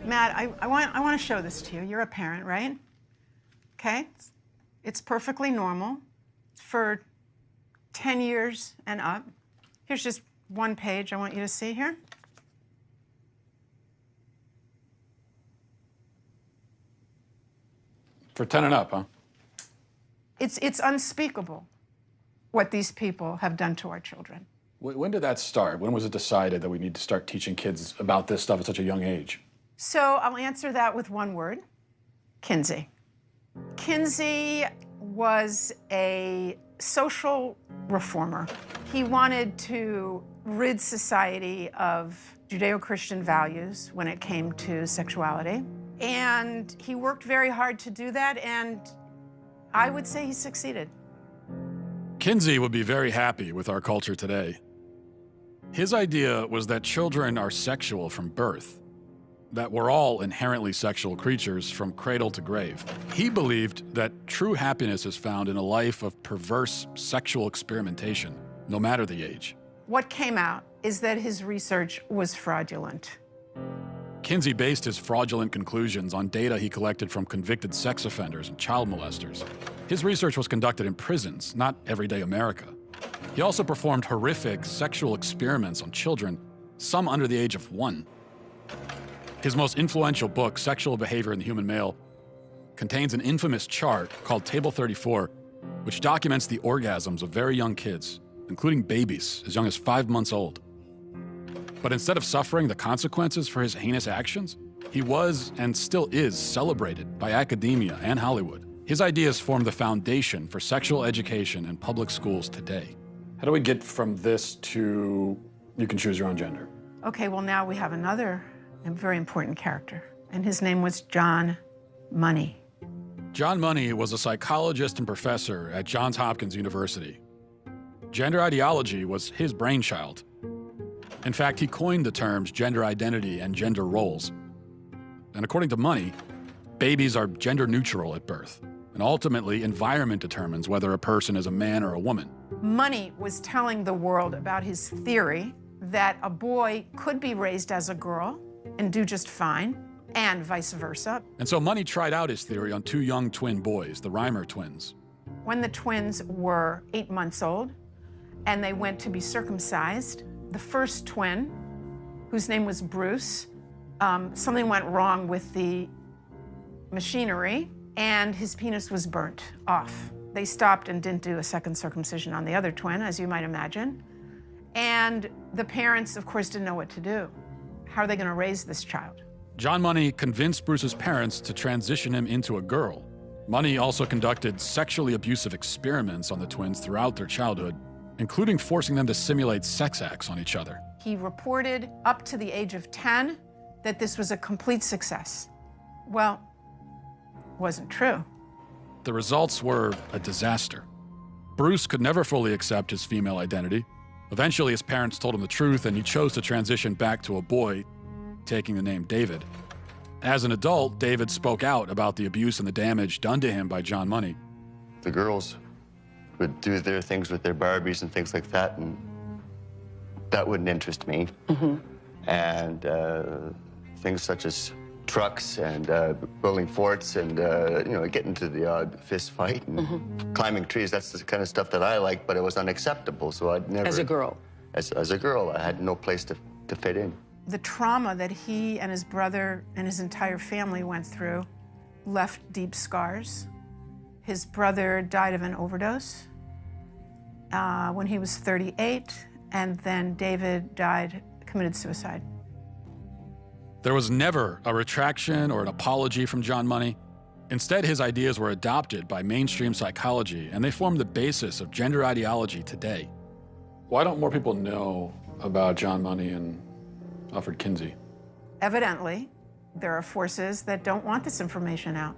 Matt, I want to show this to you. You're a parent, right? Okay? It's perfectly normal for 10 years and up. Here's just one page I want you to see here. For 10 and up, huh? It's unspeakable what these people have done to our children. When did that start? When was it decided that we need to start teaching kids about this stuff at such a young age? So I'll answer that with one word: Kinsey. Kinsey was a social reformer. He wanted to rid society of Judeo-Christian values when it came to sexuality. And he worked very hard to do that, and I would say he succeeded. Kinsey would be very happy with our culture today. His idea was that children are sexual from birth, that we're all inherently sexual creatures from cradle to grave. He believed that true happiness is found in a life of perverse sexual experimentation, no matter the age. What came out is that his research was fraudulent. Kinsey based his fraudulent conclusions on data he collected from convicted sex offenders and child molesters. His research was conducted in prisons, not everyday America. He also performed horrific sexual experiments on children, some under the age of 1. His most influential book, Sexual Behavior in the Human Male, contains an infamous chart called Table 34, which documents the orgasms of very young kids, including babies as young as 5 months old. But instead of suffering the consequences for his heinous actions, he was and still is celebrated by academia and Hollywood. His ideas form the foundation for sexual education in public schools today. How do we get from this to you can choose your own gender? Okay, well, now we have another very important character, and his name was John Money. John Money was a psychologist and professor at Johns Hopkins University. Gender ideology was his brainchild. In fact, he coined the terms gender identity and gender roles. And according to Money, babies are gender neutral at birth, and ultimately environment determines whether a person is a man or a woman. Money was telling the world about his theory that a boy could be raised as a girl and do just fine, and vice versa. And so Money tried out his theory on 2 young twin boys, the Reimer twins. When the twins were 8 months old and they went to be circumcised, the first twin, whose name was Bruce, something went wrong with the machinery and his penis was burnt off. They stopped and didn't do a second circumcision on the other twin, as you might imagine. And the parents, of course, didn't know what to do. How are they going to raise this child? John Money convinced Bruce's parents to transition him into a girl. Money also conducted sexually abusive experiments on the twins throughout their childhood, including forcing them to simulate sex acts on each other. He reported up to the age of 10 that this was a complete success. Well, it wasn't true. The results were a disaster. Bruce could never fully accept his female identity. Eventually, his parents told him the truth, and he chose to transition back to a boy, taking the name David. As an adult, David spoke out about the abuse and the damage done to him by John Money. The girls would do their things with their Barbies and things like that, and that wouldn't interest me. And things such as trucks and building forts and, getting to the odd fist fight and climbing trees, that's the kind of stuff that I like, but it was unacceptable, so I'd never... As a girl? As a girl, I had no place to fit in. The trauma that he and his brother and his entire family went through left deep scars. His brother died of an overdose when he was 38, and then David committed suicide. There was never a retraction or an apology from John Money. Instead, his ideas were adopted by mainstream psychology, and they form the basis of gender ideology today. Why don't more people know about John Money and Alfred Kinsey? Evidently, there are forces that don't want this information out.